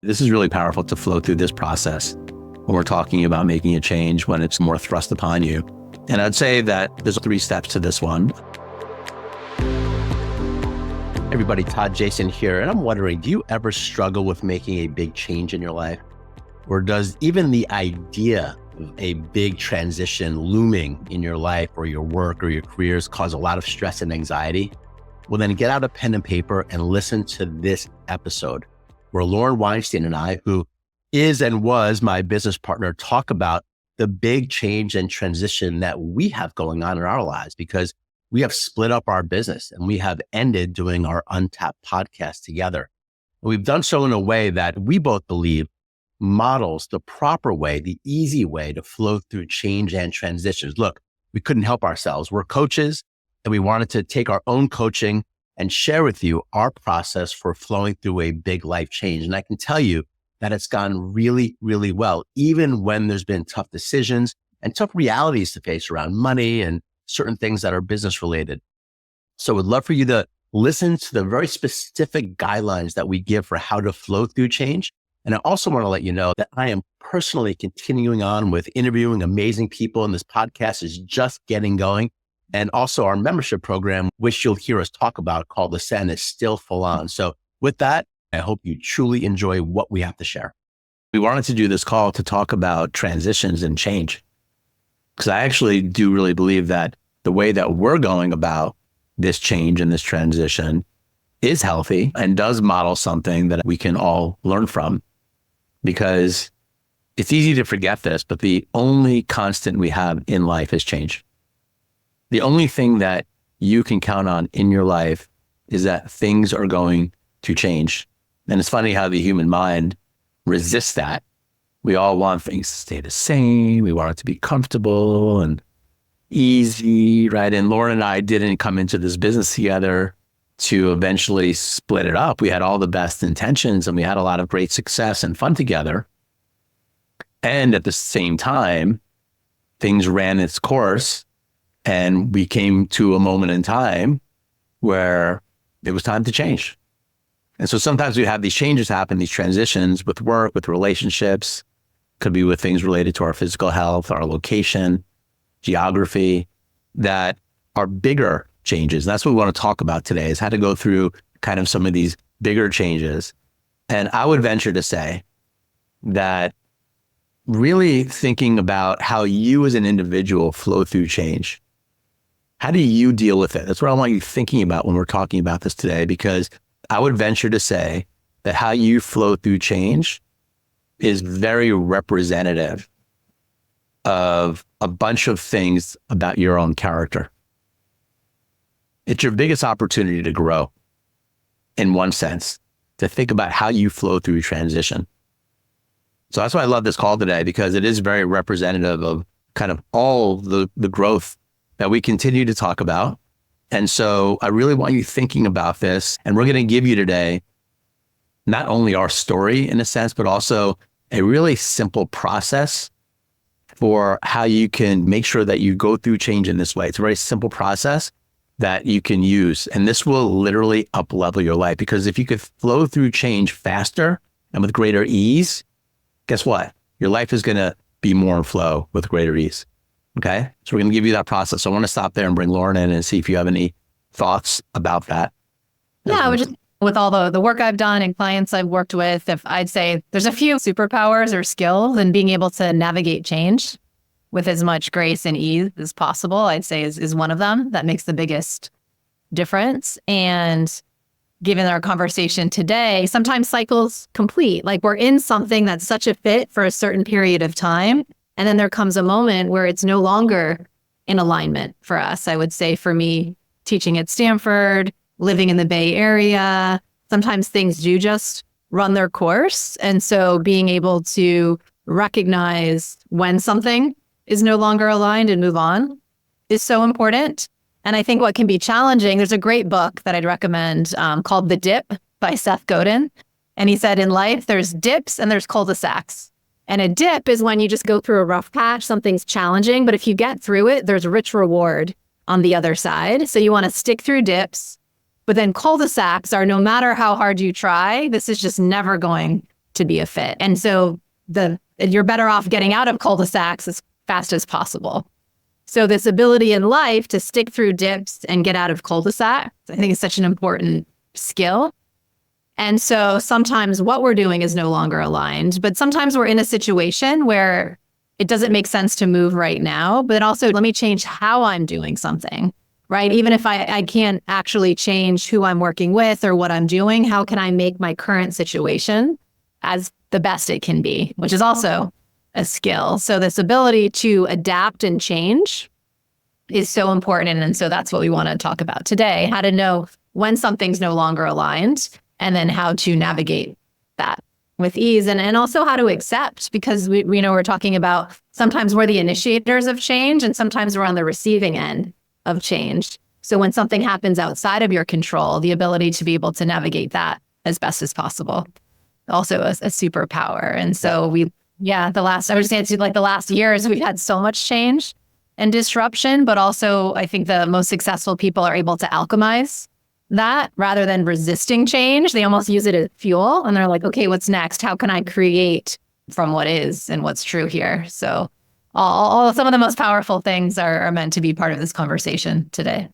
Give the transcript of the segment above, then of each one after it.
This is really powerful to flow through this process when we're talking about making a change, when it's more thrust upon you. And I'd say that there's 3 steps to this one. Everybody, Todd Jason here. And I'm wondering, do you ever struggle with making a big change in your life? Or does even the idea of a big transition looming in your life or your work or your careers cause a lot of stress and anxiety? Well, then get out a pen and paper and listen to this episode where Lauren Weinstein and I, who is and was my business partner, talk about the big change and transition that we have going on in our lives, because we have split up our business and we have ended doing our Untapped podcast together. And we've done so in a way that we both believe models the proper way, the easy way to flow through change and transitions. Look, we couldn't help ourselves. We're coaches, and we wanted to take our own coaching and share with you our process for flowing through a big life change. And I can tell you that it's gone really, really well, even when there's been tough decisions and tough realities to face around money and certain things that are business related. So we'd love for you to listen to the very specific guidelines that we give for how to flow through change. And I also want to let you know that I am personally continuing on with interviewing amazing people, and this podcast is just getting going. And also our membership program, which you'll hear us talk about, called Ascend, is still full on. So with that, I hope you truly enjoy what we have to share. We wanted to do this call to talk about transitions and change, because I actually do really believe that the way that we're going about this change and this transition is healthy and does model something that we can all learn from. Because it's easy to forget this, but the only constant we have in life is change. The only thing that you can count on in your life is that things are going to change. And it's funny how the human mind resists that. We all want things to stay the same. We want it to be comfortable and easy, right? And Lauren and I didn't come into this business together to eventually split it up. We had all the best intentions and we had a lot of great success and fun together. And at the same time, things ran its course. And we came to a moment in time where it was time to change. And so sometimes we have these changes happen, these transitions with work, with relationships, could be with things related to our physical health, our location, geography, that are bigger changes. And that's what we want to talk about today, is how to go through kind of some of these bigger changes. And I would venture to say that really thinking about how you as an individual flow through change. How do you deal with it? That's what I want you thinking about when we're talking about this today, because I would venture to say that how you flow through change is very representative of a bunch of things about your own character. It's your biggest opportunity to grow, in one sense, to think about how you flow through transition. So that's why I love this call today, because it is very representative of kind of all the growth that we continue to talk about. And so I really want you thinking about this. And we're going to give you today not only our story in a sense, but also a really simple process for how you can make sure that you go through change in this way. It's a very simple process that you can use. And this will literally up-level your life, because if you could flow through change faster and with greater ease, guess what? Your life is going to be more in flow with greater ease. Okay. So we're going to give you that process. So I want to stop there and bring Lauren in and see if you have any thoughts about that. Yeah, I would just, with all the work I've done and clients I've worked with, if I'd say there's a few superpowers or skills in being able to navigate change with as much grace and ease as possible, I'd say is one of them that makes the biggest difference. And given our conversation today, sometimes cycles complete. Like we're in something that's such a fit for a certain period of time. And then there comes a moment where it's no longer in alignment for us. I would say for me, teaching at Stanford, living in the Bay Area, sometimes things do just run their course. And so being able to recognize when something is no longer aligned and move on is so important. And I think what can be challenging, there's a great book that I'd recommend called The Dip by Seth Godin. And he said in life, there's dips and there's cul-de-sacs. And a dip is when you just go through a rough patch, something's challenging, but if you get through it, there's rich reward on the other side. So you want to stick through dips, but then cul-de-sacs are no matter how hard you try, this is just never going to be a fit. And so you're better off getting out of cul-de-sacs as fast as possible. So this ability in life to stick through dips and get out of cul-de-sacs, I think is such an important skill. And so sometimes what we're doing is no longer aligned, but sometimes we're in a situation where it doesn't make sense to move right now, but also let me change how I'm doing something, right? Even if I can't actually change who I'm working with or what I'm doing, how can I make my current situation as the best it can be, which is also a skill. So this ability to adapt and change is so important. And so that's what we want to talk about today, how to know when something's no longer aligned and then how to navigate that with ease and also how to accept, because we know we're talking about sometimes we're the initiators of change and sometimes we're on the receiving end of change. So when something happens outside of your control, the ability to be able to navigate that as best as possible, also a superpower. And so I would say like the last years, we've had so much change and disruption, but also I think the most successful people are able to alchemize that rather than resisting change. They almost use it as fuel and they're like, okay, what's next? How can I create from what is and what's true here? So some of the most powerful things are meant to be part of this conversation today.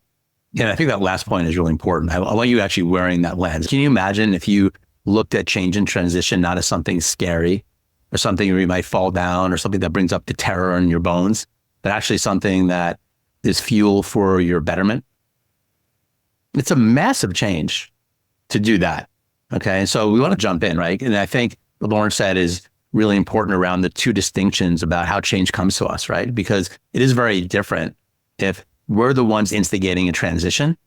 Yeah, I think that last point is really important. I want you actually wearing that lens. Can you imagine if you looked at change and transition not as something scary or something where you might fall down or something that brings up the terror in your bones, but actually something that is fuel for your betterment? It's a massive change to do that. Okay. And so we want to jump in, right? And I think what Lauren said is really important around the two distinctions about how change comes to us, right? Because it is very different if we're the ones instigating a transition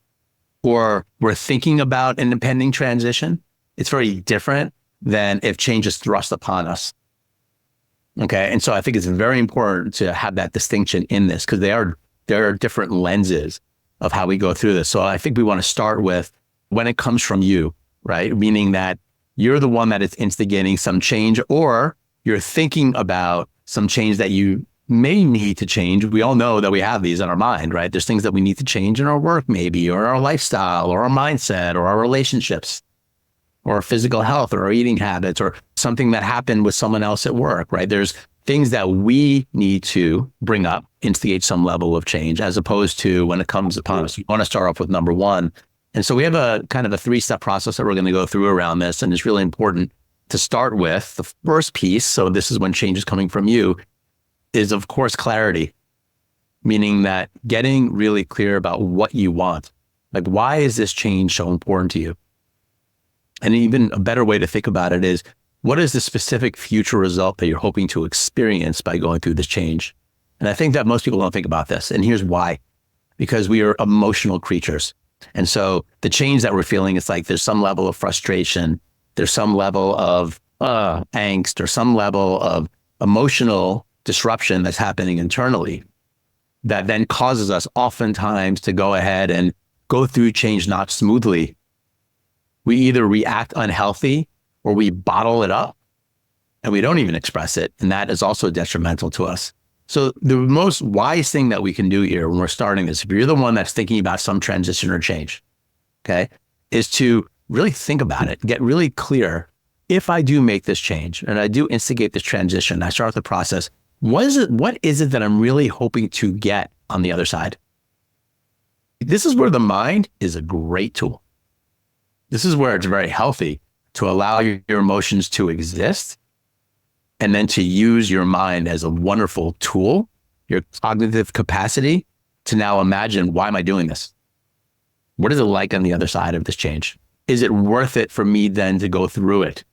or we're thinking about an impending transition. It's very different than if change is thrust upon us. Okay. And so I think it's very important to have that distinction in this because there are different lenses of how we go through this. So I think we want to start with when it comes from you, right? Meaning that you're the one that is instigating some change or you're thinking about some change that you may need to change. We all know that we have these in our mind, right? There's things that we need to change in our work maybe, or our lifestyle, or our mindset, or our relationships, or our physical health, or our eating habits, or something that happened with someone else at work, right? There's things that we need to bring up, instigate some level of change, as opposed to when it comes upon us. You want to start off with number one. And so we have a kind of a 3-step process that we're going to go through around this. And it's really important to start with the first piece. So this is when change is coming from you, is of course clarity, meaning that getting really clear about what you want. Like, why is this change so important to you? And even a better way to think about it is, what is the specific future result that you're hoping to experience by going through this change? And I think that most people don't think about this. And here's why. Because we are emotional creatures. And so the change that we're feeling, it's like there's some level of frustration, there's some level of angst, or some level of emotional disruption that's happening internally that then causes us oftentimes to go ahead and go through change not smoothly. We either react unhealthy or we bottle it up and we don't even express it. And that is also detrimental to us. So the most wise thing that we can do here when we're starting this, if you're the one that's thinking about some transition or change, okay, is to really think about it, get really clear. If I do make this change and I do instigate this transition, I start the process, what is it that I'm really hoping to get on the other side? This is where the mind is a great tool. This is where it's very healthy to allow your emotions to exist and then to use your mind as a wonderful tool, your cognitive capacity to now imagine, why am I doing this? What is it like on the other side of this change? Is it worth it for me then to go through it?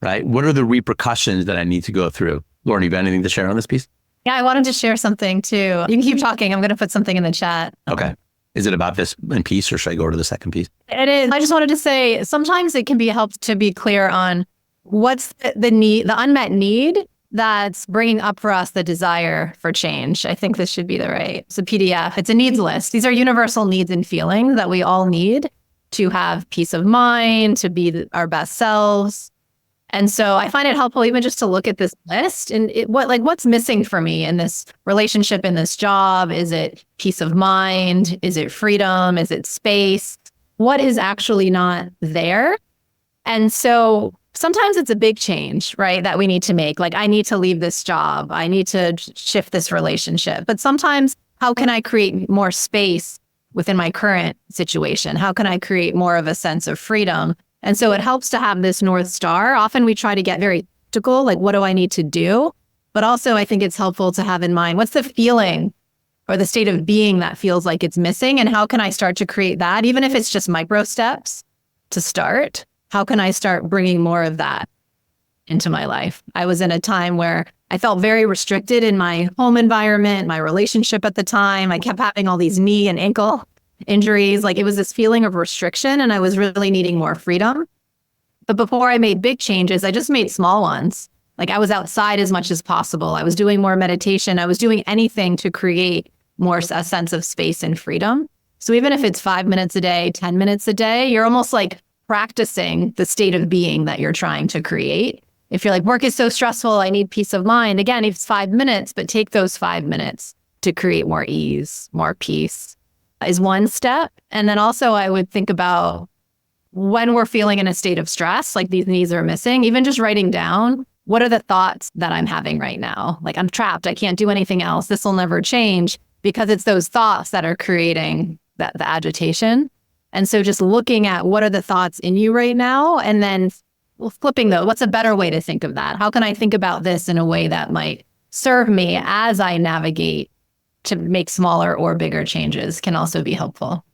Right? What are the repercussions that I need to go through? Lauren, you got anything to share on this piece? Yeah, I wanted to share something too. You can keep talking. I'm going to put something in the chat. Okay. Is it about this in piece or should I go to the second piece? It is. I just wanted to say sometimes it can be helped to be clear on what's the need, the unmet need that's bringing up for us the desire for change. I think this should be it's a PDF. It's a needs list. These are universal needs and feelings that we all need to have peace of mind, to be our best selves. And so I find it helpful even just to look at this list and what's missing for me in this relationship, in this job. Is it peace of mind? Is it freedom? Is it space? What is actually not there? And so sometimes it's a big change, right? That we need to make. Like, I need to leave this job. I need to shift this relationship. But sometimes, how can I create more space within my current situation? How can I create more of a sense of freedom? And so it helps to have this North Star. Often we try to get very practical, like, what do I need to do? But also, I think it's helpful to have in mind, what's the feeling or the state of being that feels like it's missing? And how can I start to create that? Even if it's just micro steps to start, how can I start bringing more of that into my life? I was in a time where I felt very restricted in my home environment, my relationship at the time. I kept having all these knee and ankle injuries. Like, it was this feeling of restriction, and I was really needing more freedom. But before I made big changes, I just made small ones. Like, I was outside as much as possible. I was doing more meditation. I was doing anything to create more a sense of space and freedom. So even if it's 5 minutes a day, 10 minutes a day, you're almost like practicing the state of being that you're trying to create. If you're like, work is so stressful, I need peace of mind. Again, it's 5 minutes, but take those 5 minutes to create more ease, more peace is one step. And then also I would think about when we're feeling in a state of stress, like these needs are missing, even just writing down, what are the thoughts that I'm having right now? Like, I'm trapped. I can't do anything else. This will never change, because it's those thoughts that are creating the agitation. And so just looking at what are the thoughts in you right now, and then flipping those, what's a better way to think of that? How can I think about this in a way that might serve me as I navigate to make smaller or bigger changes can also be helpful.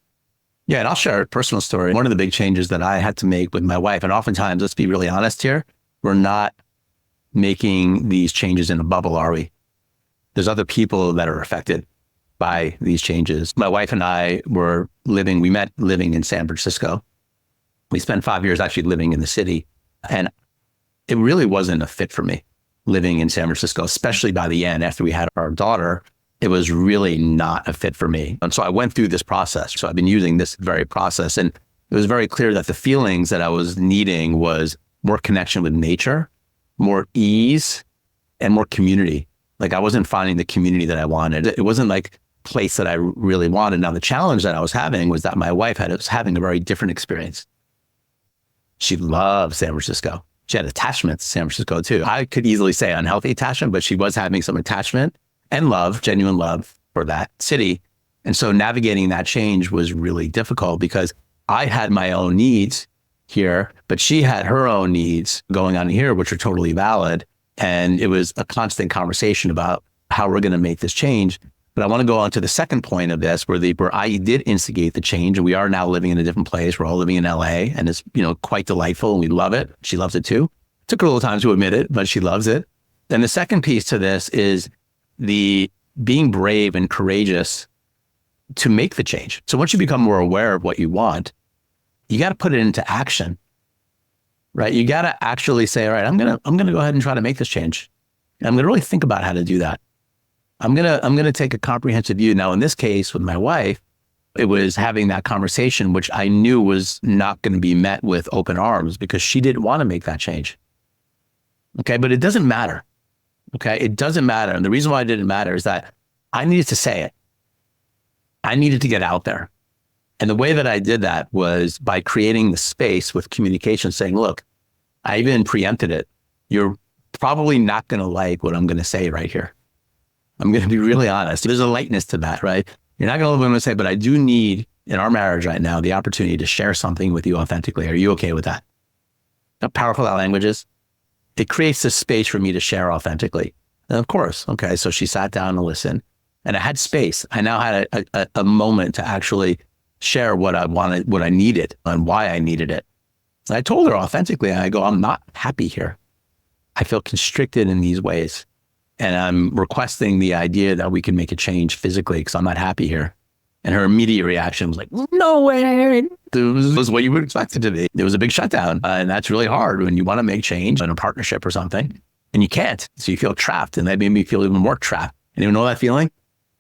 Yeah, and I'll share a personal story. One of the big changes that I had to make with my wife, and oftentimes, let's be really honest here, we're not making these changes in a bubble, are we? There's other people that are affected by these changes. My wife and I we met living in San Francisco. We spent 5 years actually living in the city, and it really wasn't a fit for me living in San Francisco, especially by the end after we had our daughter. It was really not a fit for me. And so I went through this process. So I've been using this very process, and it was very clear that the feelings that I was needing was more connection with nature, more ease, and more community. Like, I wasn't finding the community that I wanted. It wasn't like a place that I really wanted. Now, the challenge that I was having was that my wife was having a very different experience. She loved San Francisco. She had attachment to San Francisco too. I could easily say unhealthy attachment, but she was having some attachment and love, genuine love for that city. And so navigating that change was really difficult because I had my own needs here, but she had her own needs going on here, which are totally valid. And it was a constant conversation about how we're going to make this change. But I want to go on to the second point of this, where I did instigate the change, and we are now living in a different place. We're all living in LA, and it's, quite delightful, and we love it. She loves it too. It took her a little time to admit it, but she loves it. Then the second piece to this is the being brave and courageous to make the change. So once you become more aware of what you want, you got to put it into action, right? You got to actually say, all right, I'm going to go ahead and try to make this change. And I'm going to really think about how to do that. I'm going to take a comprehensive view. Now, in this case with my wife, it was having that conversation, which I knew was not going to be met with open arms because she didn't want to make that change. Okay. But it doesn't matter. Okay. It doesn't matter. And the reason why it didn't matter is that I needed to say it. I needed to get out there. And the way that I did that was by creating the space with communication, saying, look, I even preempted it. You're probably not going to like what I'm going to say right here. I'm going to be really honest. There's a lightness to that, right? You're not going to love what I'm going to say, but I do need in our marriage right now, the opportunity to share something with you authentically. Are you okay with that? How powerful that language is. It creates this space for me to share authentically. And of course, okay, so she sat down and listened, and I had space. I now had a moment to actually share what I wanted, what I needed, and why I needed it. And I told her authentically, I go, I'm not happy here. I feel constricted in these ways. And I'm requesting the idea that we can make a change physically because I'm not happy here. And her immediate reaction was like, no way. This was what you would expect it to be. It was a big shutdown. And that's really hard when you want to make change in a partnership or something and you can't. So you feel trapped, and that made me feel even more trapped. Anyone know that feeling?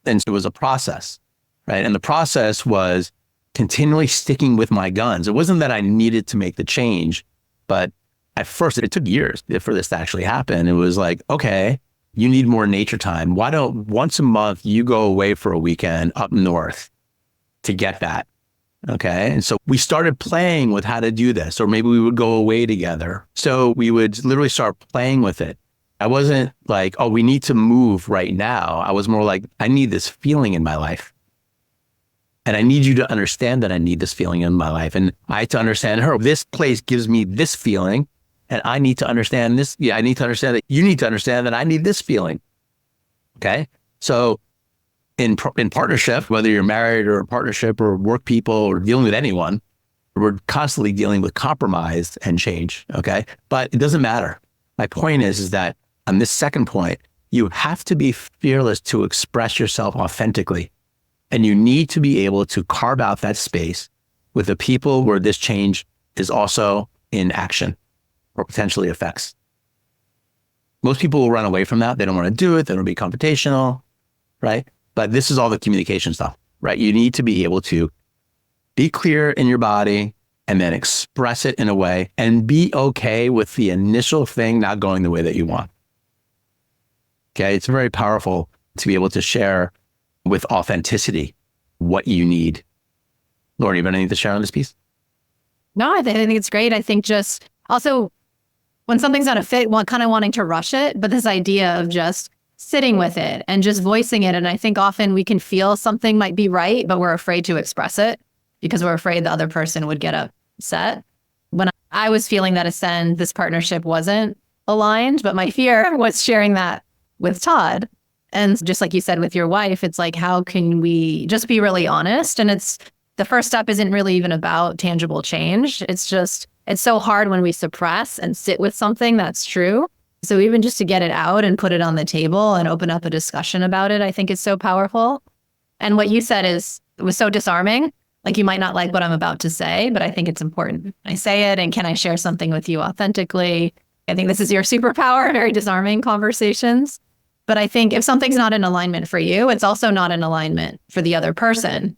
And so it was a process, right? And the process was continually sticking with my guns. It wasn't that I needed to make the change, but at first it took years for this to actually happen. It was like, okay, you need more nature time. Why don't once a month you go away for a weekend up north to get that? Okay. And so we started playing with how to do this, or maybe we would go away together. So we would literally start playing with it. I wasn't like, oh, we need to move right now. I was more like, I need this feeling in my life. And I need you to understand that I need this feeling in my life. And I had to understand her. This place gives me this feeling. And I need to understand this. Yeah, I need to understand that you need to understand that I need this feeling. Okay. So in partnership, whether you're married or a partnership or work people or dealing with anyone, we're constantly dealing with compromise and change. Okay. But it doesn't matter. My point is that on this second point, you have to be fearless to express yourself authentically. And you need to be able to carve out that space with the people where this change is also in action or potentially affects. Most people will run away from that. They don't want to do it. They don't be confrontational, right? But this is all the communication stuff, right? You need to be able to be clear in your body and then express it in a way and be okay with the initial thing not going the way that you want. Okay, it's very powerful to be able to share with authenticity what you need. Lauren, you have anything to share on this piece? No, I think it's great. I think just also when something's not a fit, kind of wanting to rush it, but this idea of just sitting with it and just voicing it. And I think often we can feel something might be right, but we're afraid to express it because we're afraid the other person would get upset. When I was feeling that Ascend, this partnership wasn't aligned, but my fear was sharing that with Todd. And just like you said with your wife, it's like, how can we just be really honest? And the first step isn't really even about tangible change. It's so hard when we suppress and sit with something that's true. So even just to get it out and put it on the table and open up a discussion about it, I think is so powerful. And what you said was so disarming. Like, you might not like what I'm about to say, but I think it's important. I say it, and can I share something with you authentically? I think this is your superpower, very disarming conversations. But I think if something's not in alignment for you, it's also not in alignment for the other person.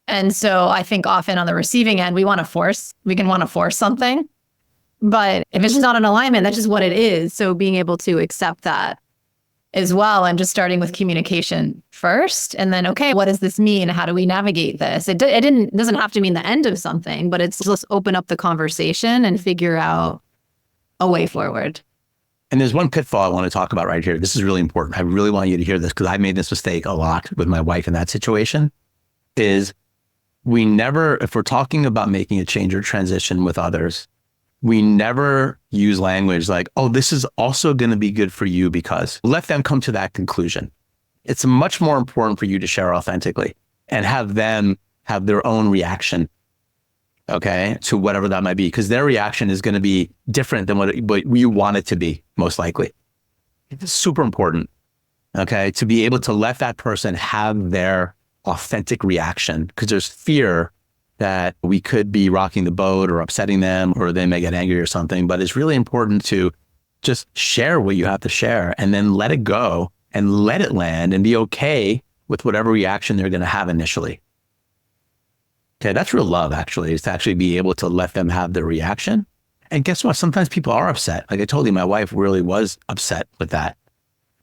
And so I think often on the receiving end, we can want to force something. But if it's just not in alignment, that's just what it is. So being able to accept that as well, and just starting with communication first, and then, okay, what does this mean? How do we navigate this? It doesn't have to mean the end of something, but it's just open up the conversation and figure out a way forward. And there's one pitfall I want to talk about right here. This is really important. I really want you to hear this because I made this mistake a lot with my wife in that situation, is we never, if we're talking about making a change or transition with others, we never use language like, oh, this is also going to be good for you because let them come to that conclusion. It's much more important for you to share authentically and have them have their own reaction, okay, to whatever that might be, because their reaction is going to be different than what you want it to be, most likely. It's super important, okay, to be able to let that person have their authentic reaction, because there's fear that we could be rocking the boat or upsetting them, or they may get angry or something. But it's really important to just share what you have to share and then let it go and let it land and be okay with whatever reaction they're going to have initially. Okay, that's real love, actually, is to actually be able to let them have their reaction. And guess what? Sometimes people are upset. Like I told you, my wife really was upset with that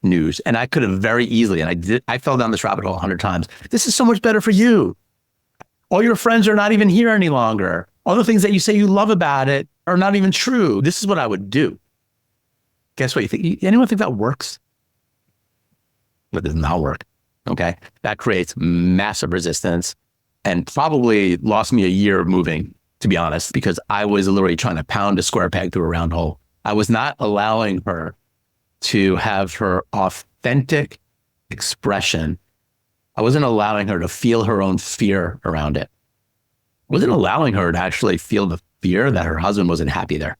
news. And I could have very easily, and I fell down this rabbit hole 100 times. This is so much better for you. All your friends are not even here any longer. All the things that you say you love about it are not even true. This is what I would do. Guess what? Anyone think that works? It does not work. Okay. That creates massive resistance and probably lost me a year of moving, to be honest, because I was literally trying to pound a square peg through a round hole. I was not allowing her to have her authentic expression. I wasn't allowing her to feel her own fear around it. I wasn't allowing her to actually feel the fear that her husband wasn't happy there.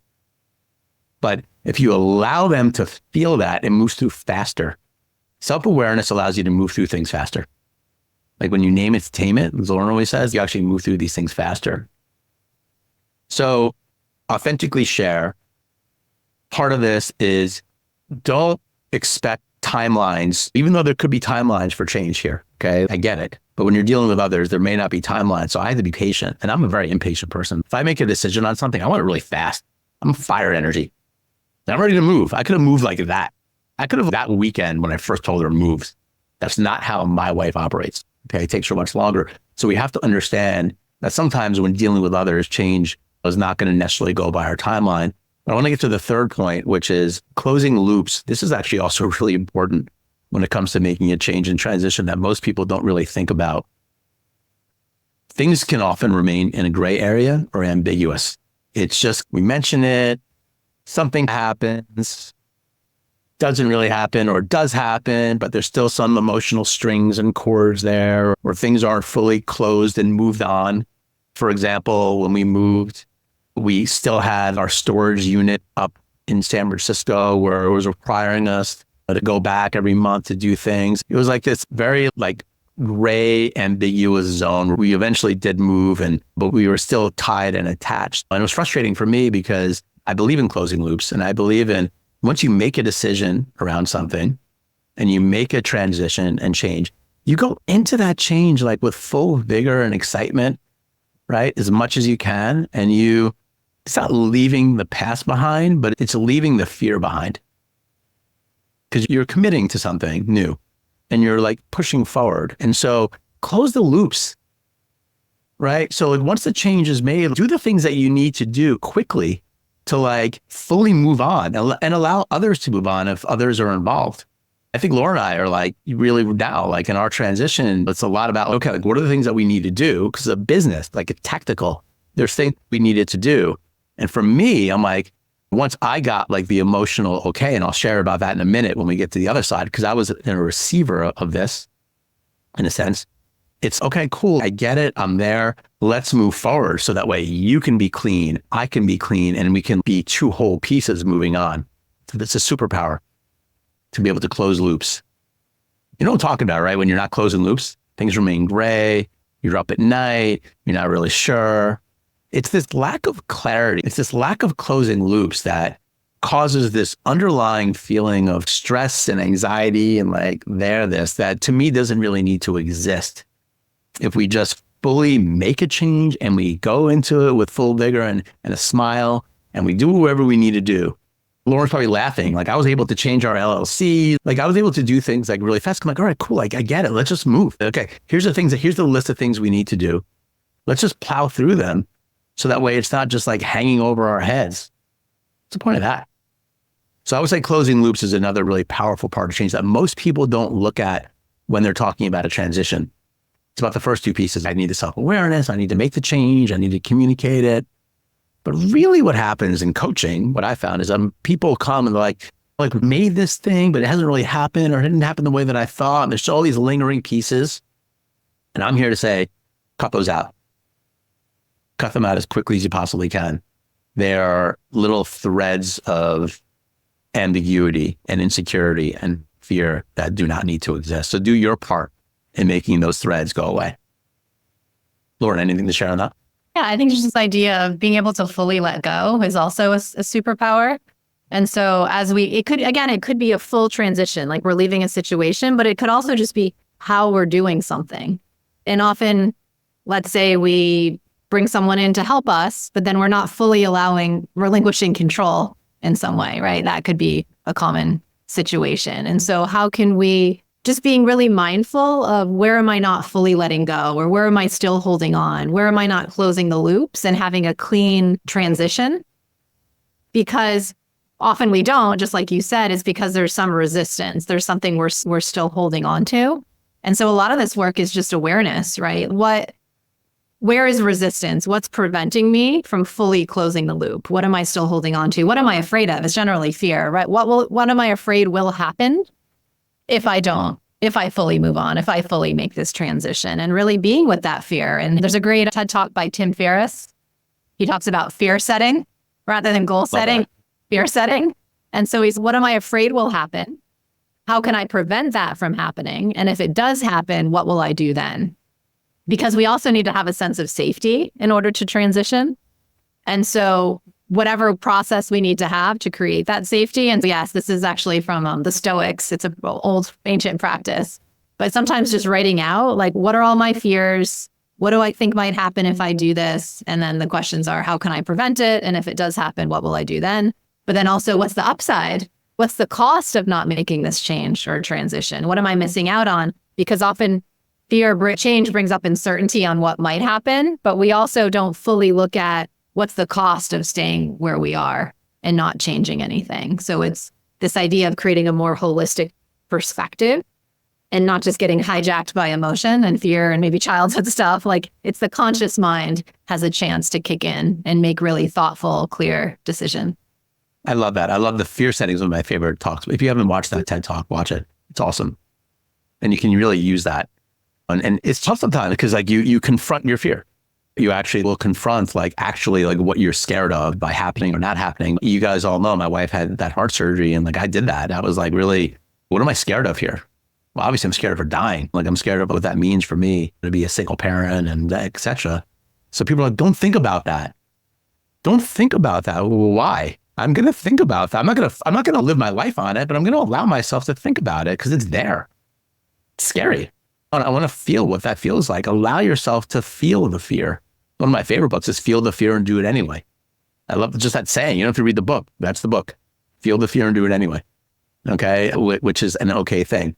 But if you allow them to feel that, it moves through faster. Self-awareness allows you to move through things faster. Like when you name it, tame it, as Lauren always says, you actually move through these things faster. So authentically share. Part of this is don't expect timelines, even though there could be timelines for change here. Okay, I get it. But when you're dealing with others, there may not be timelines. So I have to be patient. And I'm a very impatient person. If I make a decision on something, I want it really fast. I'm fire energy. And I'm ready to move. I could have moved like that. I could have that weekend when I first told her moves. That's not how my wife operates. Okay, it takes her much longer. So we have to understand that sometimes when dealing with others, change is not going to necessarily go by our timeline. But I want to get to the third point, which is closing loops. This is actually also really important when it comes to making a change and transition that most people don't really think about. Things can often remain in a gray area or ambiguous. It's just, we mention it, something happens, doesn't really happen or does happen, but there's still some emotional strings and chords there, or things aren't fully closed and moved on. For example, when we moved, we still had our storage unit up in San Francisco where it was requiring us to go back every month to do things. It was like this very gray, ambiguous zone where we eventually did move, but we were still tied and attached. And it was frustrating for me because I believe in closing loops, and I believe in once you make a decision around something and you make a transition and change, you go into that change with full vigor and excitement, right? As much as you can. And it's not leaving the past behind, but it's leaving the fear behind. Because you're committing to something new and you're pushing forward. And so close the loops, right? So once the change is made, do the things that you need to do quickly to fully move on and allow others to move on if others are involved. I think Laura and I are really now, in our transition, it's a lot about, okay, what are the things that we need to do? Because a business, a tactical, there's things we needed to do. And for me, I'm once I got the emotional, okay, and I'll share about that in a minute when we get to the other side, because I was a receiver of this in a sense. It's okay, cool. I get it. I'm there. Let's move forward. So that way you can be clean. I can be clean, and we can be two whole pieces moving on. So that's a superpower to be able to close loops. You know what I'm talking about, right? When you're not closing loops, things remain gray. You're up at night. You're not really sure. It's this lack of clarity. It's this lack of closing loops that causes this underlying feeling of stress and anxiety and that to me doesn't really need to exist. If we just fully make a change and we go into it with full vigor and a smile and we do whatever we need to do. Lauren's probably laughing. I was able to change our LLC. I was able to do things really fast. I'm all right, cool. I get it. Let's just move. Okay. Here's the list of things we need to do. Let's just plow through them. So that way it's not just hanging over our heads. What's the point of that? So I would say closing loops is another really powerful part of change that most people don't look at when they're talking about a transition. It's about the first two pieces. I need the self-awareness. I need to make the change. I need to communicate it. But really what happens in coaching, what I found is people come and they're we made this thing, but it hasn't really happened or it didn't happen the way that I thought. And there's all these lingering pieces. And I'm here to say, cut those out. Cut them out as quickly as you possibly can. They are little threads of ambiguity and insecurity and fear that do not need to exist. So do your part in making those threads go away. Lauren, anything to share on that? Yeah, I think just this idea of being able to fully let go is also a superpower. And so it could be a full transition, we're leaving a situation, but it could also just be how we're doing something. And often, let's say we bring someone in to help us, but then we're not fully relinquishing control in some way, right? That could be a common situation. And so how can we just being really mindful of where am I not fully letting go, or where am I still holding on? Where am I not closing the loops and having a clean transition? Because often we don't, just like you said, is because there's some resistance. There's something we're still holding on to. And so a lot of this work is just awareness, right? Where is resistance? What's preventing me from fully closing the loop? What am I still holding on to? What am I afraid of? It's generally fear, right? What am I afraid will happen if I fully move on, if I fully make this transition, and really being with that fear. And there's a great TED Talk by Tim Ferriss. He talks about fear setting rather than goal setting, fear setting. And so what am I afraid will happen? How can I prevent that from happening? And if it does happen, what will I do then? Because we also need to have a sense of safety in order to transition. And so whatever process we need to have to create that safety. And yes, this is actually from the Stoics. It's an old ancient practice. But sometimes just writing out, what are all my fears? What do I think might happen if I do this? And then the questions are, how can I prevent it? And if it does happen, what will I do then? But then also, what's the upside? What's the cost of not making this change or transition? What am I missing out on? Because often change brings up uncertainty on what might happen, but we also don't fully look at what's the cost of staying where we are and not changing anything. So it's this idea of creating a more holistic perspective and not just getting hijacked by emotion and fear and maybe childhood stuff. Like, it's the conscious mind has a chance to kick in and make really thoughtful, clear decisions. I love that. I love the fear settings, one of my favorite talks. If you haven't watched that TED Talk, watch it. It's awesome. And you can really use that. And it's tough sometimes because like you confront your fear. You actually will confront like what you're scared of by happening or not happening. You guys all know my wife had that heart surgery and like I did that. I was like, really, what am I scared of here? Well, obviously I'm scared of her dying. Like I'm scared of what that means for me to be a single parent and etc. So people are like, don't think about that. Don't think about that. Well, why? I'm going to think about that. I'm not going to live my life on it, but I'm going to allow myself to think about it because it's there. It's scary. I want to feel what that feels like. Allow yourself to feel the fear. One of my favorite books is Feel the Fear and Do It Anyway. I love just that saying. You don't have to read the book. That's the book. Feel the fear and do it anyway. Okay. Which is an okay thing.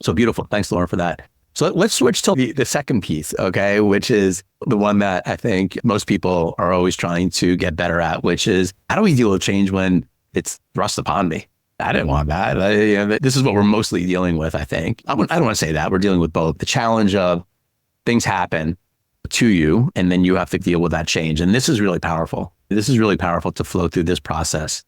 So beautiful. Thanks, Lauren, for that. So let's switch to the second piece, okay, which is the one that I think most people are always trying to get better at, which is how do we deal with change when it's thrust upon me? I didn't want that. This is what we're mostly dealing with, I think. I don't want to say that. We're dealing with both. The challenge of things happen to you, and then you have to deal with that change. And this is really powerful. This is really powerful to flow through this process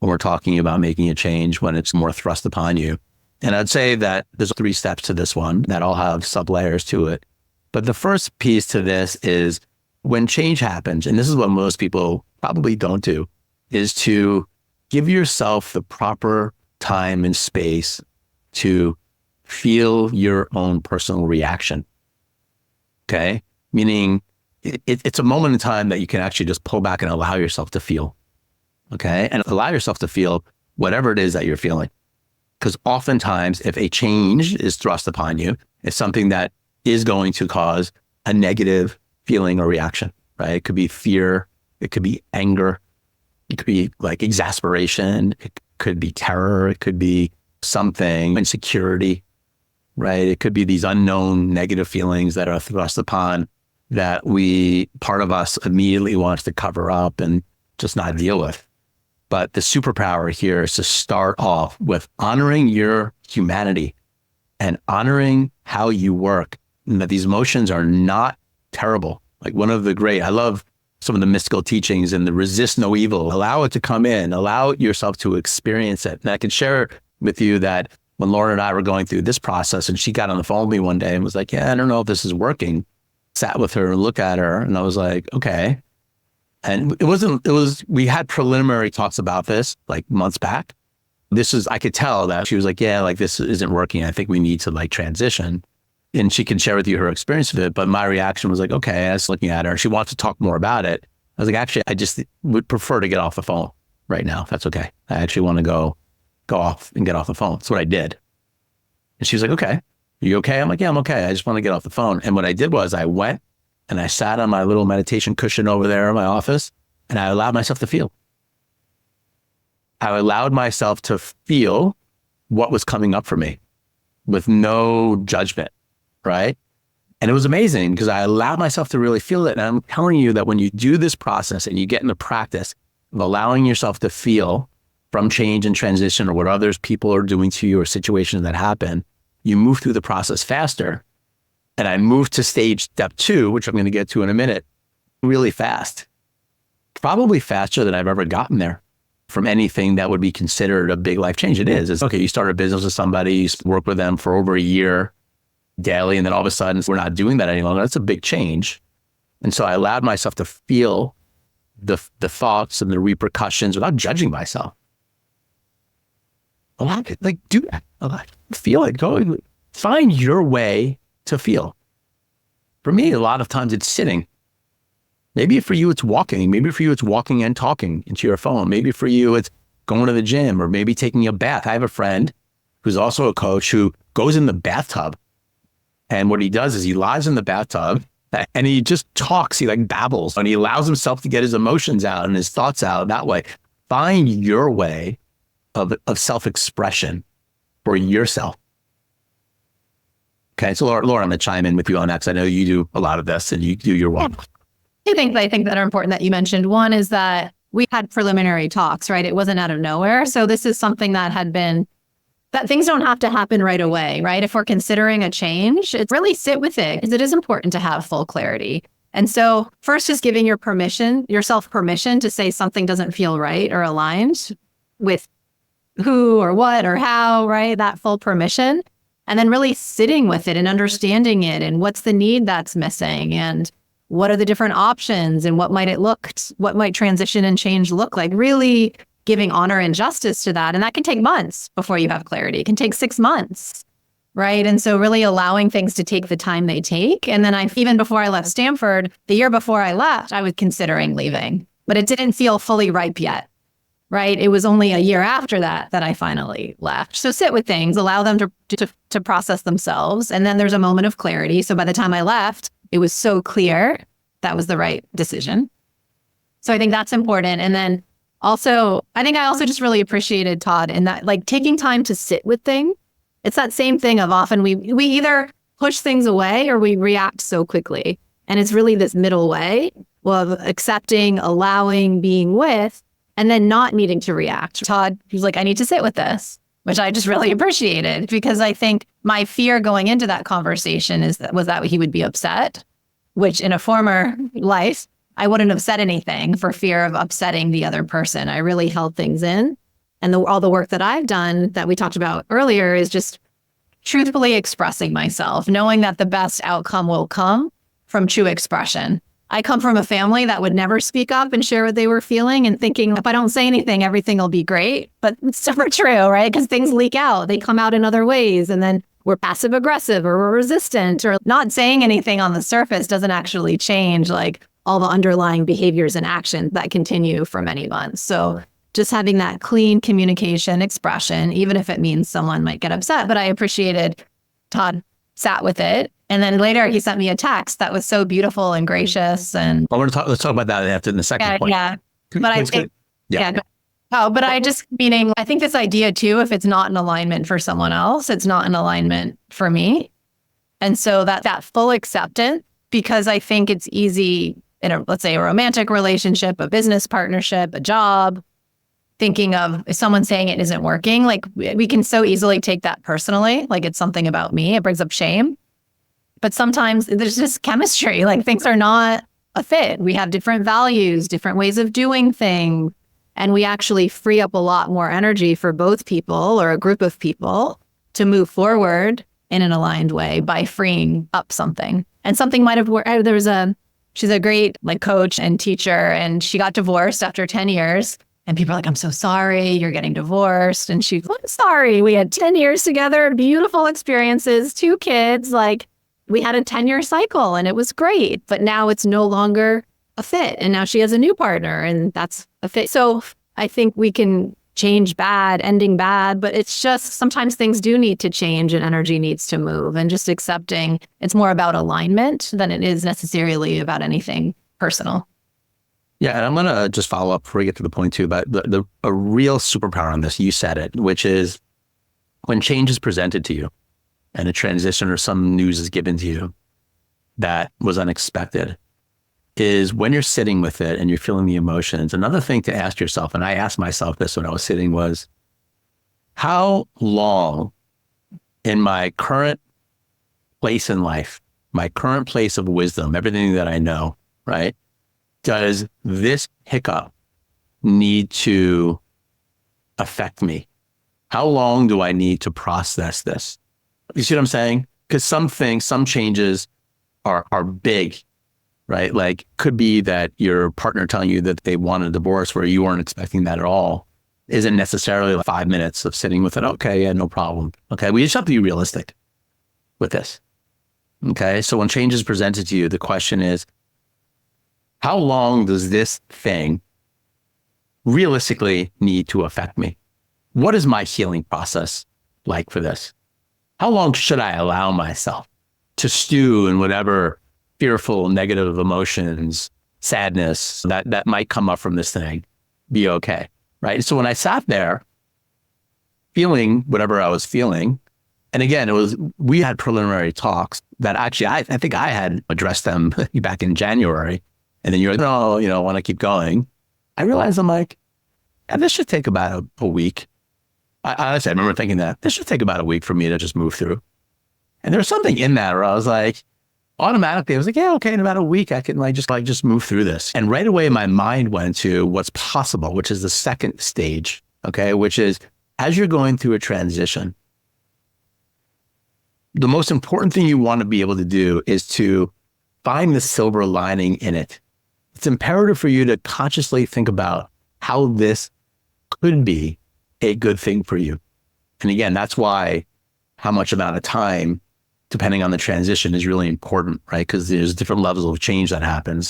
when we're talking about making a change when it's more thrust upon you. And I'd say that there's 3 steps to this one that all have sub-layers to it. But the first piece to this is when change happens, and this is what most people probably don't do, is to give yourself the proper time and space to feel your own personal reaction. Okay? Meaning it's a moment in time that you can actually just pull back and allow yourself to feel. Okay? And allow yourself to feel whatever it is that you're feeling. Because oftentimes, if a change is thrust upon you, it's something that is going to cause a negative feeling or reaction, right? It could be fear. It could be anger. It could be like exasperation. It could be terror. It could be something, insecurity, right? It could be these unknown negative feelings that are thrust upon that part of us immediately wants to cover up and just not deal with. But the superpower here is to start off with honoring your humanity and honoring how you work, and that these emotions are not terrible. Like I love some of the mystical teachings and the resist no evil. Allow it to come in, allow yourself to experience it. And I can share with you that when Lauren and I were going through this process and she got on the phone with me one day and was like, yeah, I don't know if this is working. Sat with her and looked at her and I was like, okay. And we had preliminary talks about this like months back. I could tell that she was like, yeah, like this isn't working. I think we need to like transition. And she can share with you her experience with it. But my reaction was like, okay, I was looking at her. She wants to talk more about it. I was like, actually, I just would prefer to get off the phone right now. If that's okay. I actually want to go off and get off the phone. That's what I did. And she was like, okay, are you okay? I'm like, yeah, I'm okay. I just want to get off the phone. And what I did was I went and I sat on my little meditation cushion over there in my office and I allowed myself to feel. I allowed myself to feel what was coming up for me with no judgment, right? And it was amazing because I allowed myself to really feel it. And I'm telling you that when you do this process and you get in the practice of allowing yourself to feel from change and transition or what others people are doing to you or situations that happen, you move through the process faster. And I moved to step 2, which I'm going to get to in a minute, really fast. Probably faster than I've ever gotten there from anything that would be considered a big life change. It is. It's okay. You start a business with somebody, you work with them for over a year daily, and then all of a sudden we're not doing that any longer. That's a big change. And so I allowed myself to feel the thoughts and the repercussions without judging myself. Allow it, like do that. Feel it. Go find your way to feel. For me, a lot of times it's sitting. Maybe for you, it's walking. Maybe for you, it's walking and talking into your phone. Maybe for you, it's going to the gym or maybe taking a bath. I have a friend who's also a coach who goes in the bathtub. And what he does is he lies in the bathtub and he just talks. He like babbles and he allows himself to get his emotions out and his thoughts out that way. Find your way of self-expression for yourself. Okay. So Laura, I'm going to chime in with you on that because I know you do a lot of this and you do your work. Two things I think that are important that you mentioned. One is that we had preliminary talks, right? It wasn't out of nowhere. So this is something that had been, that things don't have to happen right away, right? If we're considering a change, it's really sit with it because it is important to have full clarity. And so first is giving yourself permission to say something doesn't feel right or aligned with who or what or how, right? That full permission. And then really sitting with it and understanding it and what's the need that's missing and what are the different options and what might transition and change look like? Really giving honor and justice to that. And that can take months before you have clarity. It can take 6 months, right? And so really allowing things to take the time they take. And then even before I left Stanford, the year before I left, I was considering leaving, but it didn't feel fully ripe yet, right? It was only a year after that I finally left. So sit with things, allow them to process themselves. And then there's a moment of clarity. So by the time I left, it was so clear that was the right decision. So I think that's important. And then also, I think I also just really appreciated Todd in that, like, taking time to sit with things. It's that same thing of often we either push things away or we react so quickly. And it's really this middle way of accepting, allowing, being with, and then not needing to react. Todd, he was like, I need to sit with this, which I just really appreciated because I think my fear going into that conversation was that he would be upset, which in a former life, I wouldn't have said anything for fear of upsetting the other person. I really held things in. And all the work that I've done that we talked about earlier is just truthfully expressing myself, knowing that the best outcome will come from true expression. I come from a family that would never speak up and share what they were feeling and thinking, if I don't say anything, everything will be great. But it's never true, right? Because things leak out. They come out in other ways. And then we're passive aggressive or we're resistant or not saying anything on the surface doesn't actually change like all the underlying behaviors and actions that continue for many months. So just having that clean communication expression, even if it means someone might get upset. But I appreciated Todd sat with it. And then later he sent me a text that was so beautiful and gracious. And let's talk about that after in the second point. Yeah. But I think, but I just meaning, I think this idea too, if it's not in alignment for someone else, it's not in alignment for me. And so that full acceptance, because I think it's easy in let's say a romantic relationship, a business partnership, a job, thinking of if someone's saying it isn't working, like we can so easily take that personally, like it's something about me, it brings up shame. But sometimes there's just chemistry, like things are not a fit. We have different values, different ways of doing things, and we actually free up a lot more energy for both people or a group of people to move forward in an aligned way by freeing up something. And something might have worked. She's a great like coach and teacher, and she got divorced after 10 years. And people are like, I'm so sorry, you're getting divorced. And she's like, sorry, we had 10 years together, beautiful experiences, 2 kids, like we had a 10-year cycle and it was great, but now it's no longer a fit. And now she has a new partner and that's a fit. So I think we can change bad, ending bad, but it's just sometimes things do need to change and energy needs to move, and just accepting it's more about alignment than it is necessarily about anything personal. Yeah, and I'm going to just follow up before we get to the point too about a real superpower on this. You said it, which is when change is presented to you and a transition or some news is given to you that was unexpected, is when you're sitting with it and you're feeling the emotions. Another thing to ask yourself, and I asked myself this when I was sitting, was how long in my current place in life, my current place of wisdom, everything that I know, right? Does this hiccup need to affect me? How long do I need to process this? You see what I'm saying? Because some changes are big, right? Like could be that your partner telling you that they want a divorce where you weren't expecting that at all isn't necessarily like 5 minutes of sitting with it. Okay, yeah, no problem. Okay, we just have to be realistic with this. Okay, so when change is presented to you, the question is, how long does this thing realistically need to affect me? What is my healing process like for this? How long should I allow myself to stew in whatever fearful, negative emotions, sadness that might come up from this thing, be okay, right? So when I sat there feeling whatever I was feeling, And again, we had preliminary talks that actually, I think I had addressed them back in January. And then you're like, no, I want to keep going. I realized I'm like, yeah, this should take about a week. Honestly, I remember thinking that this should take about a week for me to just move through. And there was something in that where I was like, automatically, I was like, yeah, okay, in about a week, I can just move through this. And right away, my mind went to what's possible, which is the second stage, okay, which is as you're going through a transition, the most important thing you want to be able to do is to find the silver lining in it. It's imperative for you to consciously think about how this could be a good thing for you. And again, that's why how much amount of time, depending on the transition, is really important, right? Because there's different levels of change that happen.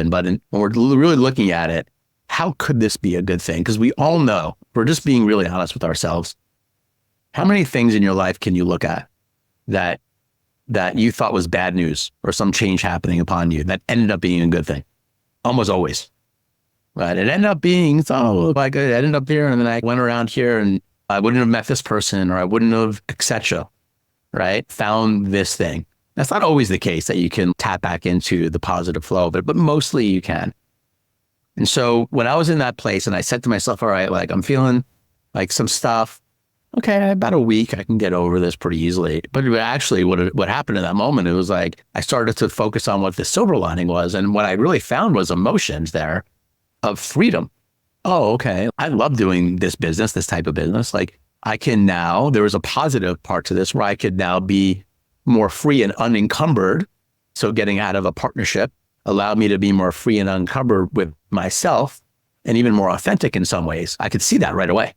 But when we're really looking at it, how could this be a good thing? Because we all know, we're just being really honest with ourselves. How many things in your life can you look at that you thought was bad news or some change happening upon you that ended up being a good thing? Almost always, right? It ended up being, I ended up here and then I went around here and I wouldn't have met this person or I wouldn't have, etc., right? Found this thing. That's not always the case that you can tap back into the positive flow of it, but mostly you can. And so when I was in that place and I said to myself, all right, like I'm feeling like some stuff, okay, about a week, I can get over this pretty easily. But actually what happened in that moment, it was like, I started to focus on what the silver lining was. And what I really found was emotions there of freedom. Oh, okay. I love doing this business, this type of business. Like I can now, there was a positive part to this where I could now be more free and unencumbered. So getting out of a partnership allowed me to be more free and unencumbered with myself and even more authentic in some ways. I could see that right away.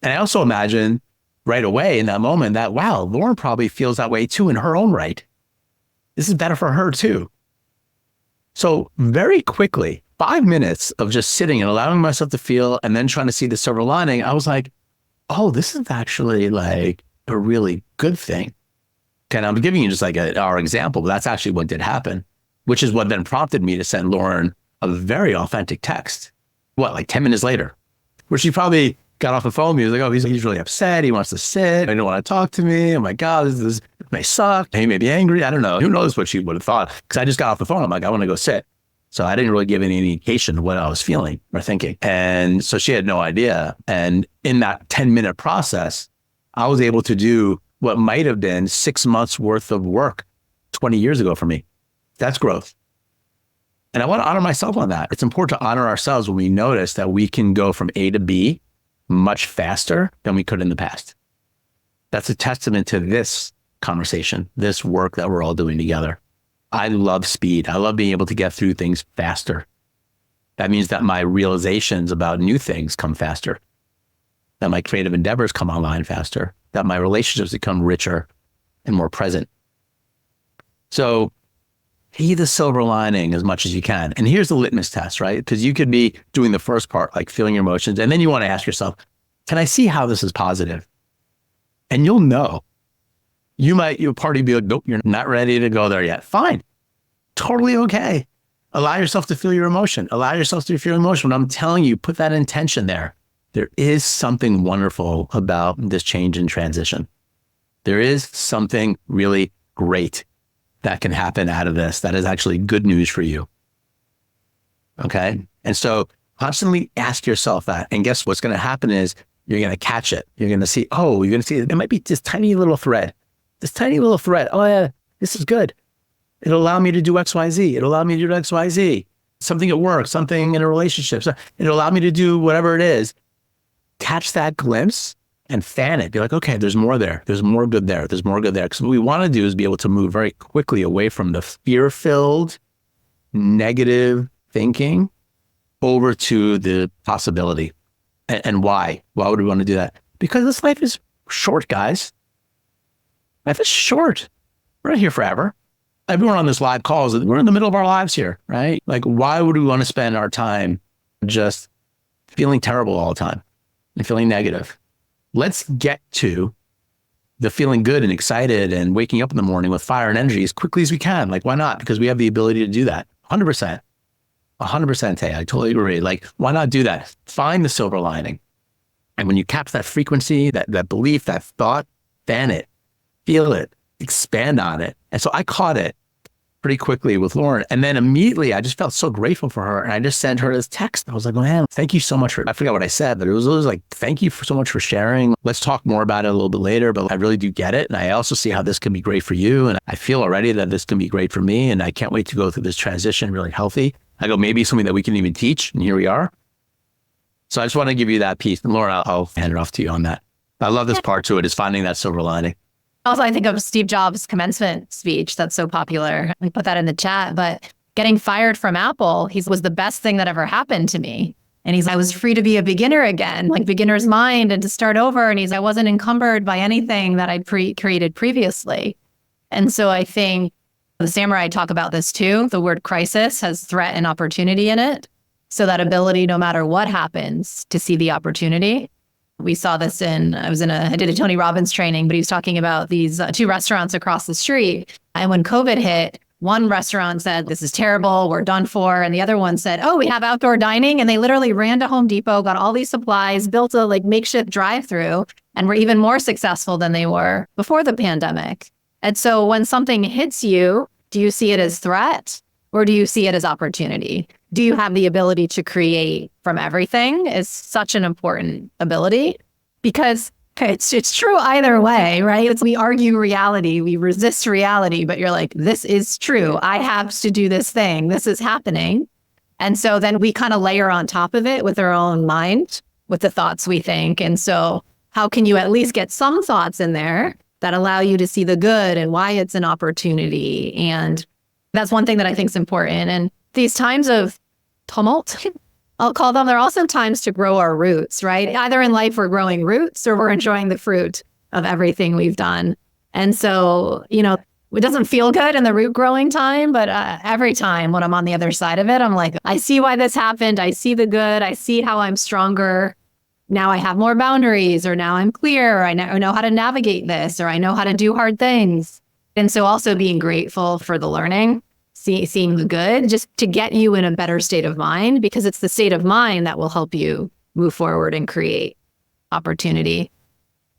And I also imagine right away in that moment that, wow, Lauren probably feels that way too in her own right. This is better for her too. So very quickly, 5 minutes of just sitting and allowing myself to feel and then trying to see the silver lining, I was like, oh, this is actually like a really good thing. Okay, and I'm giving you just like our example, but that's actually what did happen, which is what then prompted me to send Lauren a very authentic text. Like 10 minutes later, where she probably got off the phone with me. He was like, oh, he's really upset. He wants to sit. He don't want to talk to me. Oh my God, this may suck. He may be angry. I don't know. Who knows what she would have thought? Because I just got off the phone. I'm like, I want to go sit. So I didn't really give any indication of what I was feeling or thinking. And so she had no idea. And in that 10-minute process, I was able to do what might have been 6 months worth of work 20 years ago for me. That's growth. And I want to honor myself on that. It's important to honor ourselves when we notice that we can go from A to B much faster than we could in the past. That's a testament to this conversation, this work that we're all doing together. I love speed. I love being able to get through things faster. That means that my realizations about new things come faster, that my creative endeavors come online faster, that my relationships become richer and more present. So see the silver lining as much as you can. And here's the litmus test, right? Because you could be doing the first part, like feeling your emotions. And then you want to ask yourself, can I see how this is positive? And you'll know. You'll partly be like, nope, you're not ready to go there yet. Fine. Totally okay. Allow yourself to feel your emotion. Allow yourself to feel your emotion. When I'm telling you, put that intention there. There is something wonderful about this change and transition. There is something really great that can happen out of this that is actually good news for you. Okay? And so constantly ask yourself that. And guess what's going to happen is you're going to catch it. You're going to see, it might be this tiny little thread. Oh yeah, this is good. It'll allow me to do X, Y, Z. It'll allow me to do X, Y, Z. Something at work, something in a relationship. So it'll allow me to do whatever it is. Catch that glimpse and fan it. Be like, okay, there's more there. There's more good there. There's more good there. Because what we want to do is be able to move very quickly away from the fear-filled, negative thinking over to the possibility. And why? Why would we want to do that? Because this life is short, guys. Life is short. We're not here forever. Everyone on this live call we're in the middle of our lives here, right? Like, why would we want to spend our time just feeling terrible all the time and feeling negative? Let's get to the feeling good and excited and waking up in the morning with fire and energy as quickly as we can. Like, why not? Because we have the ability to do that. 100%. 100%, Tay. I totally agree. Like, why not do that? Find the silver lining. And when you capture that frequency, that belief, that thought, fan it, feel it, expand on it. And so I caught it pretty quickly with Lauren. And then immediately I just felt so grateful for her. And I just sent her this text. I was like, man, thank you so much for, I forgot what I said, but it was like, thank you so much for sharing. Let's talk more about it a little bit later, but I really do get it. And I also see how this can be great for you. And I feel already that this can be great for me. And I can't wait to go through this transition really healthy. I go, maybe something that we can even teach. And here we are. So I just want to give you that piece. And Laura, I'll hand it off to you on that. I love this part to it, is finding that silver lining. Also, I think of Steve Jobs' commencement speech that's so popular. We put that in the chat, but getting fired from Apple, he was the best thing that ever happened to me. And I was free to be a beginner again, like beginner's mind, and to start over. And I wasn't encumbered by anything that I'd created previously. And so I think the samurai talk about this too. The word crisis has threat and opportunity in it. So that ability, no matter what happens, to see the opportunity. We saw this I did a Tony Robbins training, but he was talking about these two restaurants across the street. And when COVID hit, one restaurant said, this is terrible, we're done for. And the other one said, oh, we have outdoor dining. And they literally ran to Home Depot, got all these supplies, built a makeshift drive-through, and were even more successful than they were before the pandemic. And so when something hits you, do you see it as threat or do you see it as opportunity? Do you have the ability to create from everything is such an important ability, because it's true either way, right? We argue reality, we resist reality, but you're like, this is true. I have to do this thing. This is happening. And so then we kind of layer on top of it with our own mind, with the thoughts we think. And so how can you at least get some thoughts in there that allow you to see the good and why it's an opportunity? And that's one thing that I think is important. And these times of tumult, I'll call them, they're also times to grow our roots, right? Either in life we're growing roots or we're enjoying the fruit of everything we've done. And so, it doesn't feel good in the root growing time, but every time when I'm on the other side of it, I'm like, I see why this happened. I see the good. I see how I'm stronger. Now I have more boundaries, or now I'm clear, or I know how to navigate this, or I know how to do hard things. And so also being grateful for the learning, seeing the good, just to get you in a better state of mind, because it's the state of mind that will help you move forward and create opportunity.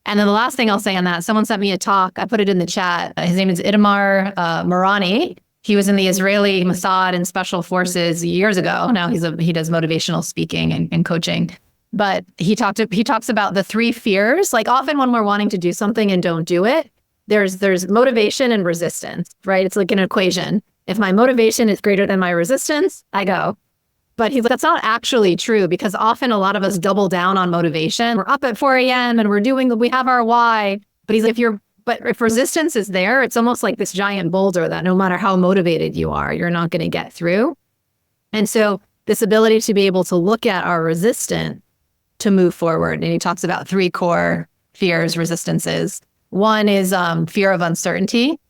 And then the last thing I'll say on that, someone sent me a talk. I put it in the chat. His name is Itamar Marani. He was in the Israeli Mossad and Special Forces years ago. Now he does motivational speaking and coaching. But he talks about the three fears. Like often when we're wanting to do something and don't do it, there's motivation and resistance, right? It's like an equation. If my motivation is greater than my resistance, I go. But he's like, that's not actually true, because often a lot of us double down on motivation. We're up at 4 a.m. and we have our why. But he's like, if resistance is there, it's almost like this giant boulder that no matter how motivated you are, you're not going to get through. And so this ability to be able to look at our resistance to move forward. And he talks about 3 core fears, resistances. One is fear of uncertainty.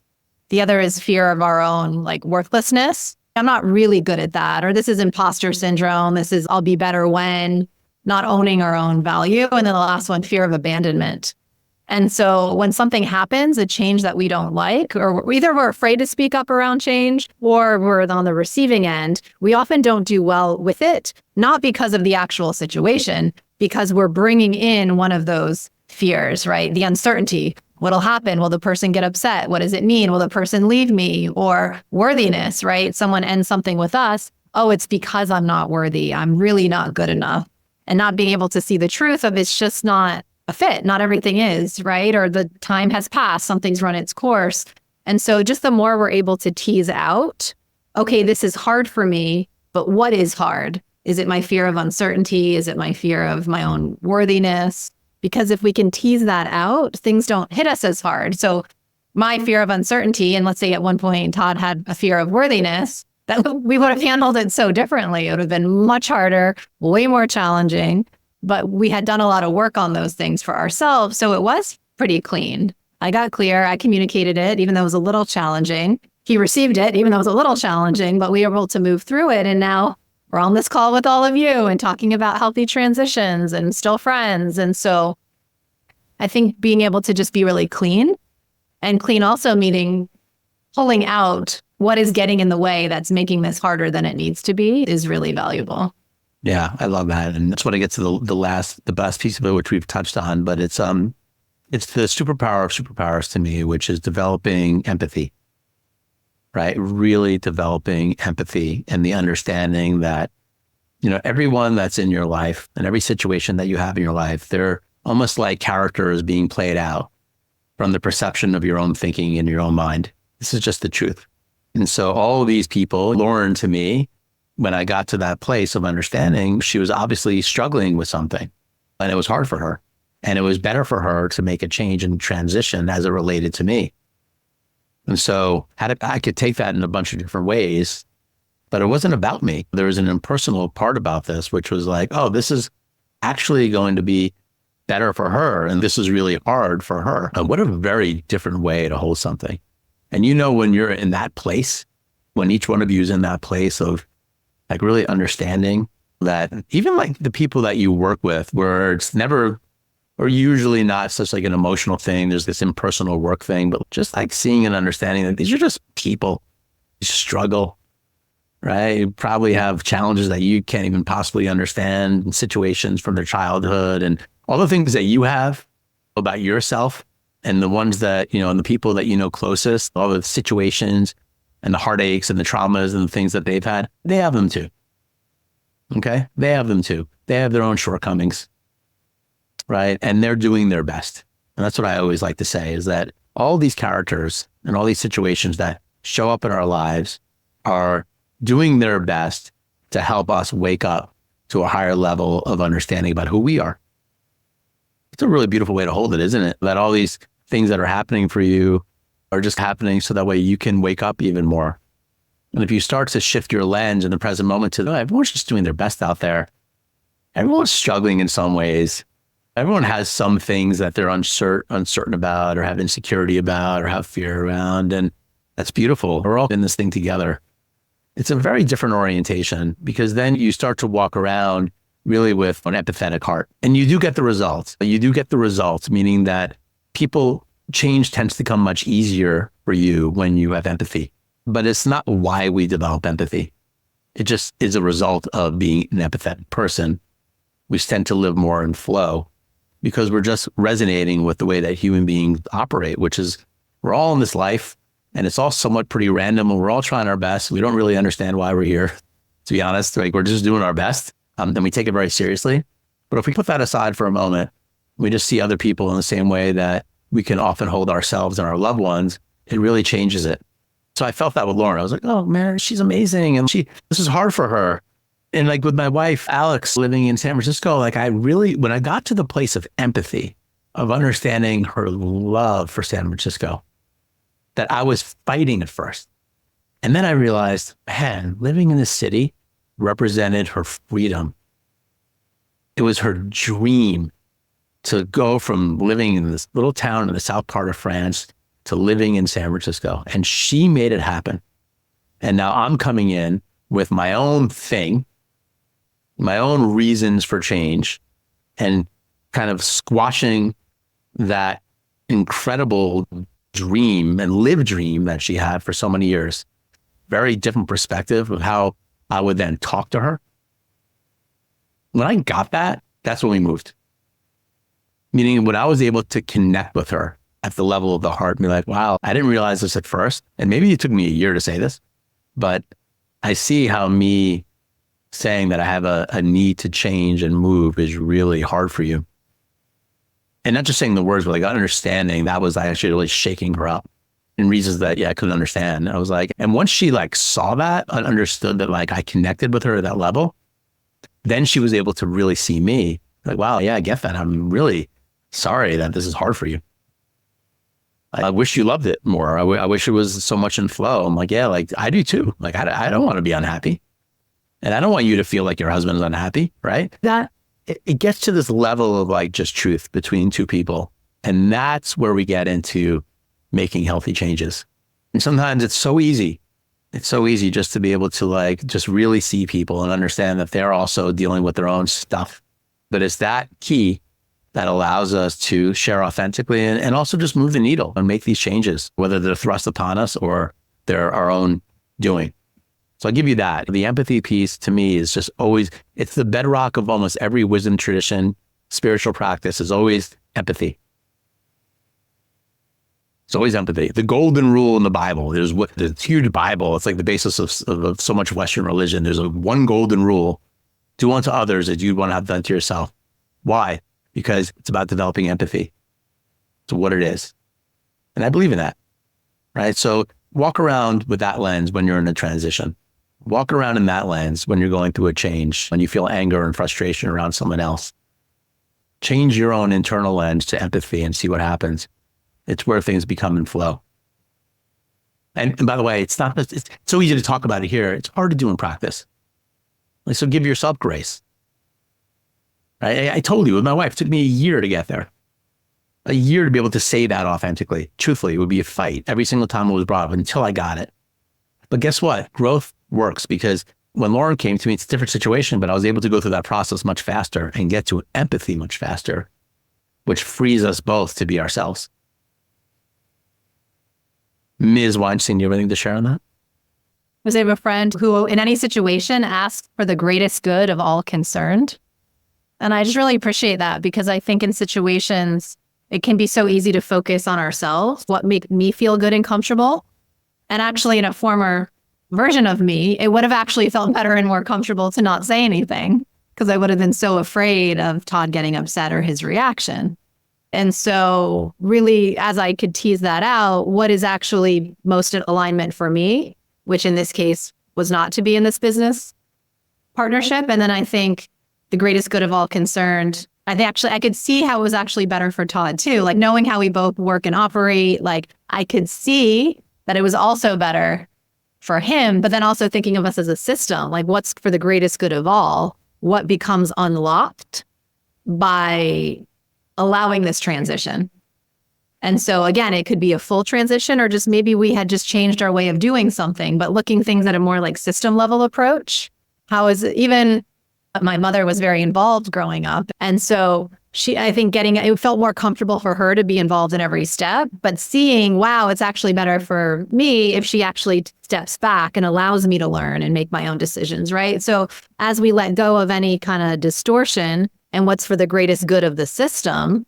The other is fear of our own worthlessness. I'm not really good at that. Or this is imposter syndrome. This is I'll be better when, not owning our own value. And then the last one, fear of abandonment. And so when something happens, a change that we don't like, or either we're afraid to speak up around change, or we're on the receiving end, we often don't do well with it, not because of the actual situation, because we're bringing in one of those fears, right? The uncertainty. What'll happen? Will the person get upset? What does it mean? Will the person leave me? Or worthiness, right? Someone ends something with us. Oh, it's because I'm not worthy. I'm really not good enough. And not being able to see the truth of it's just not a fit. Not everything is, right? Or the time has passed. Something's run its course. And so just the more we're able to tease out, okay, this is hard for me, but what is hard? Is it my fear of uncertainty? Is it my fear of my own worthiness? Because if we can tease that out, things don't hit us as hard. So my fear of uncertainty, and let's say at one point Todd had a fear of worthiness, that we would have handled it so differently. It would have been much harder, way more challenging, but we had done a lot of work on those things for ourselves. So it was pretty clean. I got clear. I communicated it, even though it was a little challenging. He received it, even though it was a little challenging, but we were able to move through it. And now we're on this call with all of you and talking about healthy transitions and still friends. And so I think being able to just be really clean, and clean also meaning pulling out what is getting in the way that's making this harder than it needs to be, is really valuable. Yeah, I love that. And that's when I get to the best piece of it, which we've touched on, but it's It's the superpower of superpowers to me, which is developing empathy, right? Really developing empathy and the understanding that, everyone that's in your life and every situation that you have in your life, they're almost like characters being played out from the perception of your own thinking in your own mind. This is just the truth. And so all of these people, Lauren, to me, when I got to that place of understanding, she was obviously struggling with something and it was hard for her. And it was better for her to make a change and transition as it related to me. And so I could take that in a bunch of different ways, but it wasn't about me. There was an impersonal part about this, which was like, oh, this is actually going to be better for her. And this is really hard for her. And what a very different way to hold something. And when you're in that place, when each one of you is in that place of like really understanding that even like the people that you work with, where it's never or usually not such like an emotional thing. There's this impersonal work thing, but just like seeing and understanding that these are just people who struggle, right? You probably have challenges that you can't even possibly understand, and situations from their childhood and all the things that you have about yourself and the ones that, and the people that closest, all the situations and the heartaches and the traumas and the things that they've had, they have them too. Okay? They have them too. They have their own shortcomings. Right? And they're doing their best. And that's what I always like to say is that all these characters and all these situations that show up in our lives are doing their best to help us wake up to a higher level of understanding about who we are. It's a really beautiful way to hold it, isn't it? That all these things that are happening for you are just happening so that way you can wake up even more. And if you start to shift your lens in the present moment to, everyone's just doing their best out there. Everyone's struggling in some ways. Everyone has some things that they're uncertain about or have insecurity about or have fear around. And that's beautiful. We're all in this thing together. It's a very different orientation because then you start to walk around really with an empathetic heart. And you do get the results. You do get the results, meaning that change tends to come much easier for you when you have empathy. But it's not why we develop empathy. It just is a result of being an empathetic person. We tend to live more in flow, because we're just resonating with the way that human beings operate, which is we're all in this life and it's all somewhat pretty random and we're all trying our best. We don't really understand why we're here, to be honest. Like we're just doing our best and we take it very seriously. But if we put that aside for a moment, we just see other people in the same way that we can often hold ourselves and our loved ones, it really changes it. So I felt that with Lauren. I was like, oh man, she's amazing. And this is hard for her. And like with my wife, Alex, living in San Francisco, like when I got to the place of empathy, of understanding her love for San Francisco, that I was fighting at first. And then I realized, man, living in this city represented her freedom. It was her dream to go from living in this little town in the south part of France to living in San Francisco. And she made it happen. And now I'm coming in with my own thing, my own reasons for change, and kind of squashing that incredible dream and lived dream that she had for so many years. Very different perspective of how I would then talk to her. When I got that, that's when we moved. Meaning when I was able to connect with her at the level of the heart and be like, wow, I didn't realize this at first. And maybe it took me a year to say this, but I see how me saying that I have a need to change and move is really hard for you. And not just saying the words, but like understanding that was actually really shaking her up in reasons that, I couldn't understand. I was like, and once she like saw that and understood that like I connected with her at that level, then she was able to really see me like, wow, yeah, I get that. I'm really sorry that this is hard for you. I wish you loved it more. I wish it was so much in flow. I'm like, yeah, like I do too. Like I don't want to be unhappy. And I don't want you to feel like your husband is unhappy, right? It gets to this level of like just truth between two people. And that's where we get into making healthy changes. And sometimes it's so easy. It's so easy just to be able to like, just really see people and understand that they're also dealing with their own stuff. But it's that key that allows us to share authentically and also just move the needle and make these changes, whether they're thrust upon us or they're our own doing. So I'll give you that. The empathy piece to me is just always, it's the bedrock of almost every wisdom tradition, spiritual practice is always empathy. It's always empathy. The golden rule in the Bible, there's what the huge Bible. It's like the basis of so much Western religion. There's one golden rule: do unto others as you'd want to have done to yourself. Why? Because it's about developing empathy. It's what it is. And I believe in that, right? So walk around with that lens when you're in a transition. Walk around in that lens when you're going through a change, when you feel anger and frustration around someone else. Change your own internal lens to empathy and see what happens. It's where things become in flow. And by the way, it's so easy to talk about it here. It's hard to do in practice. So give yourself grace. Right? I told you with my wife, it took me a year to get there. A year to be able to say that authentically. Truthfully, it would be a fight every single time it was brought up until I got it. But guess what? Growth works, because when Lauren came to me, it's a different situation, but I was able to go through that process much faster and get to empathy much faster, which frees us both to be ourselves. Ms. Weinstein, do you have anything to share on that? I have a friend who, in any situation, asks for the greatest good of all concerned. And I just really appreciate that, because I think in situations, it can be so easy to focus on ourselves, what makes me feel good and comfortable. And actually, in a former version of me, it would have actually felt better and more comfortable to not say anything, because I would have been so afraid of Todd getting upset or his reaction. And so really, as I could tease that out, what is actually most in alignment for me, which in this case was not to be in this business partnership. And then I think the greatest good of all concerned, I could see how it was actually better for Todd too. Like knowing how we both work and operate, like I could see that it was also better for him, but then also thinking of us as a system, like what's for the greatest good of all, what becomes unlocked by allowing this transition. And so again, it could be a full transition, or just maybe we had just changed our way of doing something, but looking things at a more like system level approach. How is it, even my mother was very involved growing up. And so I think it felt more comfortable for her to be involved in every step, but seeing, wow, it's actually better for me if she actually steps back and allows me to learn and make my own decisions, right? So as we let go of any kind of distortion and what's for the greatest good of the system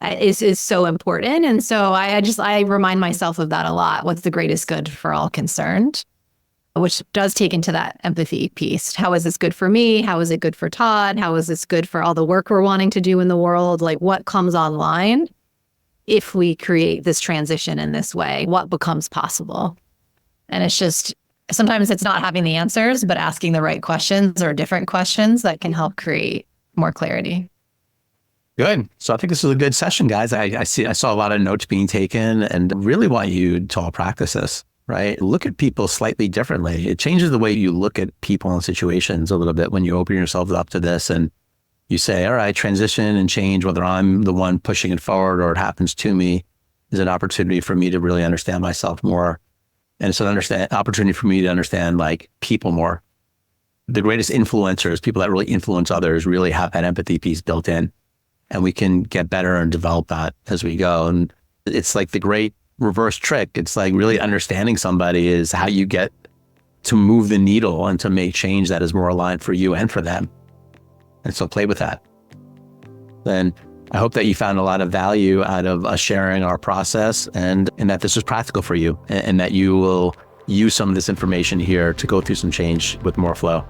is so important. And so I remind myself of that a lot. What's the greatest good for all concerned? Which does take into that empathy piece. How is this good for me? How is it good for Todd? How is this good for all the work we're wanting to do in the world? Like what comes online if we create this transition in this way? What becomes possible? And it's just, sometimes it's not having the answers, but asking the right questions or different questions that can help create more clarity. Good. So I think this was a good session, guys. I saw a lot of notes being taken, and really want you to all practice this. Right? Look at people slightly differently. It changes the way you look at people and situations a little bit when you open yourself up to this and you say, all right, transition and change, whether I'm the one pushing it forward or it happens to me, is an opportunity for me to really understand myself more. And it's an opportunity for me to understand like people more. The greatest influencers, people that really influence others, really have that empathy piece built in, and we can get better and develop that as we go. And it's like the great reverse trick. It's like really understanding somebody is how you get to move the needle and to make change that is more aligned for you and for them. And so play with that. Then I hope that you found a lot of value out of us sharing our process, and that this was practical for you, and that you will use some of this information here to go through some change with more flow.